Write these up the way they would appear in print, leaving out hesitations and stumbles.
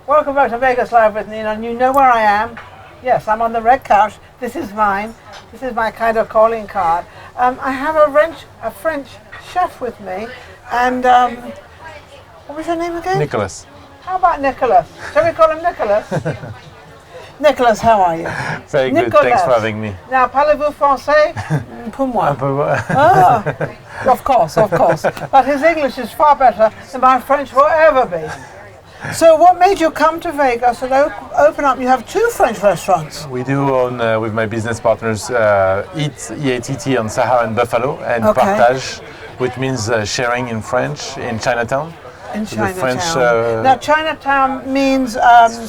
Welcome back to Vegas Live with Ninon. You know where I am. Yes, I'm on the red couch. This is mine. This is my kind of calling card. I have a French chef with me. And what was your name again? Nicolas. How about Nicolas? Shall we call him Nicolas? Nicolas, how are you? Very good, thanks for having me. Now, parlez-vous français? Pour moi. Of course. But his English is far better than my French will ever be. So what made you come to Vegas and open up? You have 2 French restaurants. We do own, with my business partners, Eatt, Eatt on Sahara and Buffalo, and Partage, which means sharing in French, in Chinatown. In Chinatown. Now, Chinatown means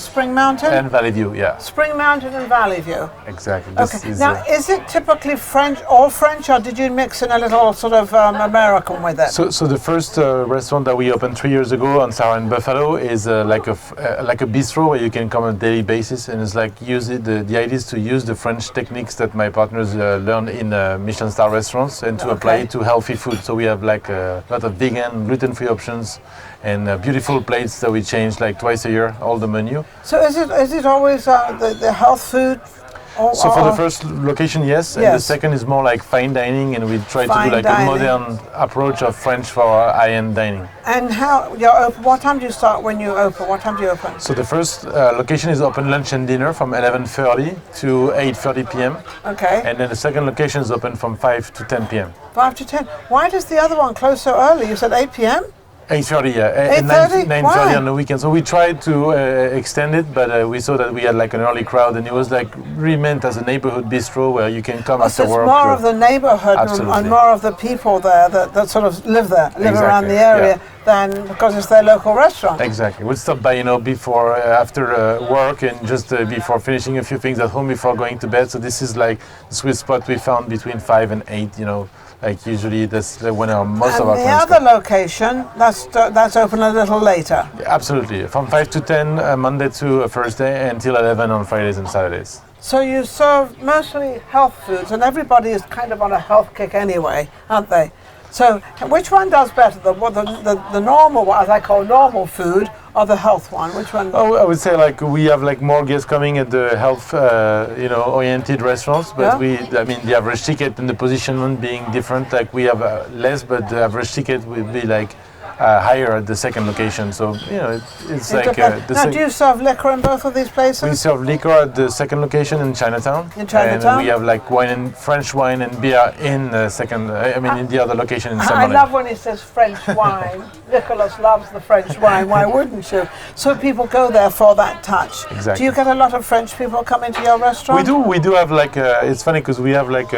Spring Mountain? And Valley View, yeah. Spring Mountain and Valley View. Exactly. Now, is it typically French, all French, or did you mix in a little sort of American with it? So the first restaurant that we opened 3 years ago on Sahara and Buffalo is like a bistro where you can come on a daily basis, and it's like the idea is to use the French techniques that my partners learn in Michelin star restaurants and to apply it to healthy food. So we have like a lot of vegan, gluten-free options, and beautiful plates that we change like twice a year, all the menu. So is it always the health food? So for the first location, yes, and the second is more like fine dining, and we try to do like a modern approach of French for high-end dining. And how you're open? What time do you start when you open? What time do you open? So the first location is open lunch and dinner from 11:30 to 8:30 p.m. Okay. And then the second location is open from 5 to 10 p.m. 5 to 10. Why does the other one close so early? You said 8 p.m. 8:30, yeah. 8:30? 9:30 on the weekend. So we tried to extend it, but we saw that we had like an early crowd, and it was like really meant as a neighborhood bistro where you can come after work. It's more of the neighborhood and more of the people there that sort of live around the area than because it's their local restaurant. Exactly. We'd stop by, before, after work, and just before finishing a few things at home before going to bed. So this is like the sweet spot we found between 5 and 8, Like usually that's when most of our friends And the other location, that's open a little later. Absolutely, from 5 to 10 Monday to Thursday until 11 on Fridays and Saturdays. So you serve mostly health foods, and everybody is kind of on a health kick anyway, aren't they? So which one does better, the normal one, as I call normal food, or the health one? Which one? Oh, I would say like we have like more guests coming at the health, oriented restaurants. But the average ticket and the positioning being different. Like we have less, but the average ticket will be like higher at the second location. So it's like. Now, do you serve liquor in both of these places? We serve liquor at the second location in Chinatown. And we have like wine and French wine and beer in the second. In the other location in Saint-Malo. I love when he says French wine. Nicolas loves the French wine. Why wouldn't you? So people go there for that touch. Exactly. Do you get a lot of French people come into your restaurant? We do have like. It's funny because we have like,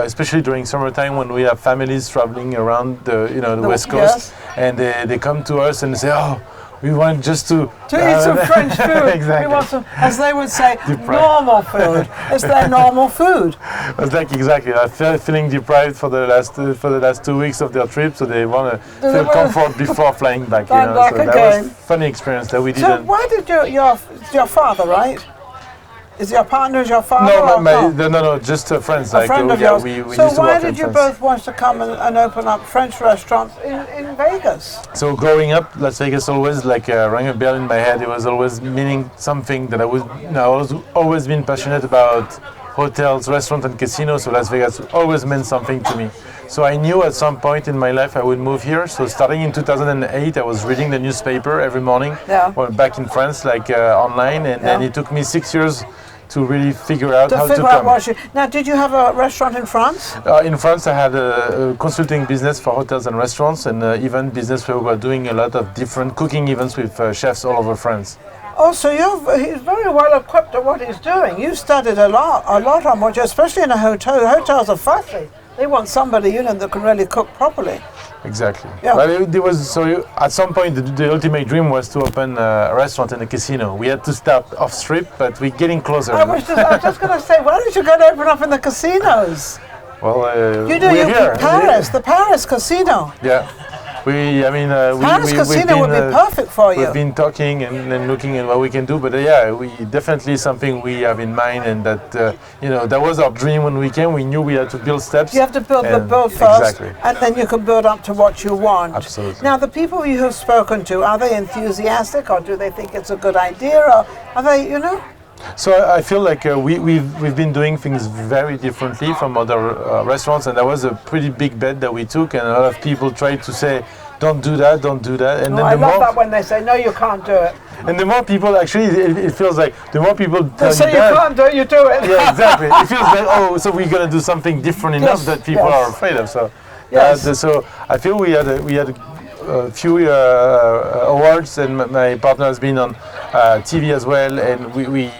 especially during summertime when we have families traveling around the West Coast, and they come to us and say, "Oh, we want just to eat some French food." Exactly. We want some, as they would say, normal food. It's their normal food. It's like exactly. I'm feeling deprived for the last 2 weeks of their trip, so they want to feel comfort before flying back. So that was a funny experience that we didn't. So why did your father, right? Is your partner your father? No, just friends. A friend of yours. We so used to why did you both want to come and open up French restaurants in Vegas? So growing up, Las Vegas always rang a bell in my head. It was always meaning something that I was always been passionate about hotels, restaurants, and casinos. So Las Vegas always meant something to me. So I knew at some point in my life I would move here. So starting in 2008, I was reading the newspaper every morning. Well, back in France, online, and then it took me 6 years to really figure out how to come. Now, did you have a restaurant in France? In France, I had a consulting business for hotels and restaurants, and event business where we were doing a lot of different cooking events with chefs all over France. Oh, so he's very well equipped at what he's doing. You studied a lot on what, especially in a hotel. Hotels are fussy. They want somebody that can really cook properly. Exactly. Yeah. But at some point, the ultimate dream was to open a restaurant in a casino. We had to start off strip, but we're getting closer. I was just going to say, why don't you go to open up in the casinos? Well, you do. Paris, the Paris casino. Yeah. Partage Casino would be perfect for you. We've been talking and looking at what we can do, but we definitely something we have in mind, and that that was our dream when we came. We knew we had to build steps. You have to build first, exactly. And then you can build up to what you want. Absolutely. Now, the people you have spoken to, are they enthusiastic, or do they think it's a good idea, or are they, So I feel like we've been doing things very differently from other restaurants, and that was a pretty big bet that we took, and a lot of people tried to say, don't do that, don't do that. And then I love that when they say, no, you can't do it. And the more people, actually, it feels like the more people tell you that, can't do it, you do it. Yeah, exactly. It feels like, so we're going to do something different enough that people are afraid of. So, so I feel we had a few awards, and my partner has been on TV as well, and we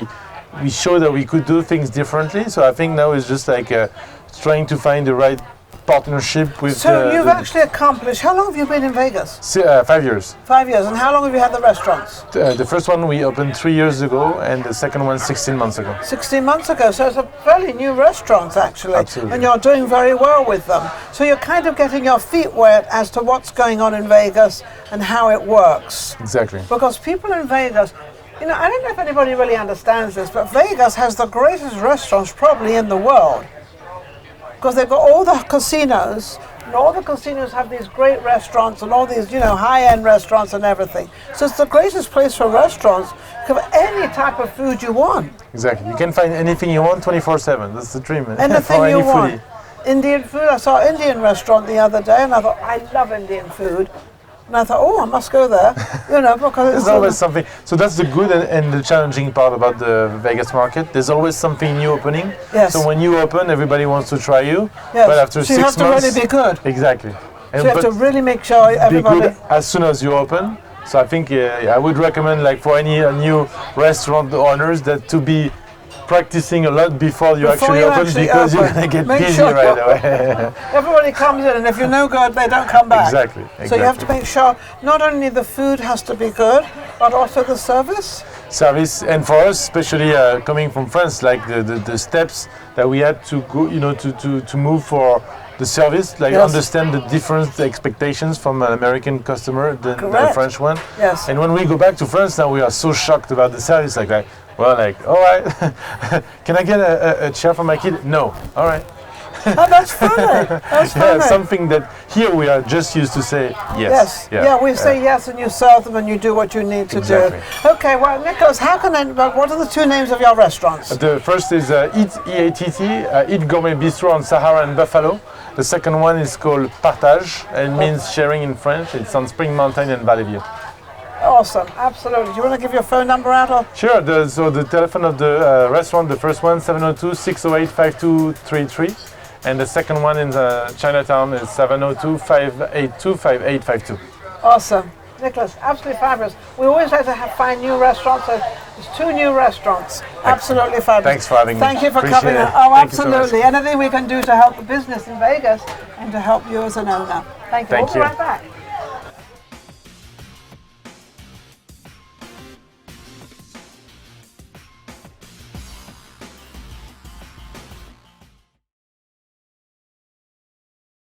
showed that we could do things differently. So I think now it's just like trying to find the right partnership with. So you've actually accomplished. How long have you been in Vegas? 5 years. 5 years. And how long have you had the restaurants? The first one we opened 3 years ago, and the second one 16 months ago. 16 months ago. So it's a fairly new restaurant, actually. Absolutely. And you're doing very well with them. So you're kind of getting your feet wet as to what's going on in Vegas and how it works. Exactly. Because people in Vegas, I don't know if anybody really understands this, but Vegas has the greatest restaurants probably in the world. Because they've got all the casinos, and all the casinos have these great restaurants and all these, high-end restaurants and everything. So it's the greatest place for restaurants. You have any type of food you want. Exactly. You can find anything you want 24/7. That's the dream. Anything you want. Indian food. I saw an Indian restaurant the other day, and I thought, I love Indian food. And I thought, I must go there, because there's always something. So that's the good and the challenging part about the Vegas market. There's always something new opening. Yes. So when you open, everybody wants to try you. Yes. But after 6 months, you have to really be good. Exactly. So you have to really make sure everybody. Be good as soon as you open. So I think I would recommend, like for any new restaurant owners, that to be practicing a lot before you actually open, because you're going to get busy right away. Everybody comes in, and if you're no good, they don't come back. Exactly. So you have to make sure not only the food has to be good, but also the service. And for us, especially coming from France, like the steps that we had to go, to move for the service, like understand the different expectations from an American customer than the French one. Yes. And when we go back to France now, we are so shocked about the service, all right, can I get a chair for my kid? No, all right. Oh, that's funny. That's funny. Something that here we are just used to say yes. We say yes, and you serve them, and you do what you need to do. Okay, well, Nicholas, what are the two names of your restaurants? The first is Eatt, E-A-T-T, Eatt Gourmet Bistro on Sahara and Buffalo. The second one is called Partage, and means sharing in French. It's on Spring Mountain and Valley View. Awesome, absolutely. Do you want to give your phone number out? Or? Sure. So the telephone of the restaurant, the first one, 702-608-5233. And the second one in Chinatown is 702-582-5852. Awesome. Nicholas, absolutely fabulous. We always like to find new restaurants. So there's 2 new restaurants. Absolutely fabulous. Thanks for having me. Thank you for coming. Oh, absolutely. Anything we can do to help the business in Vegas and to help you as an owner. Thank you. We'll be right back.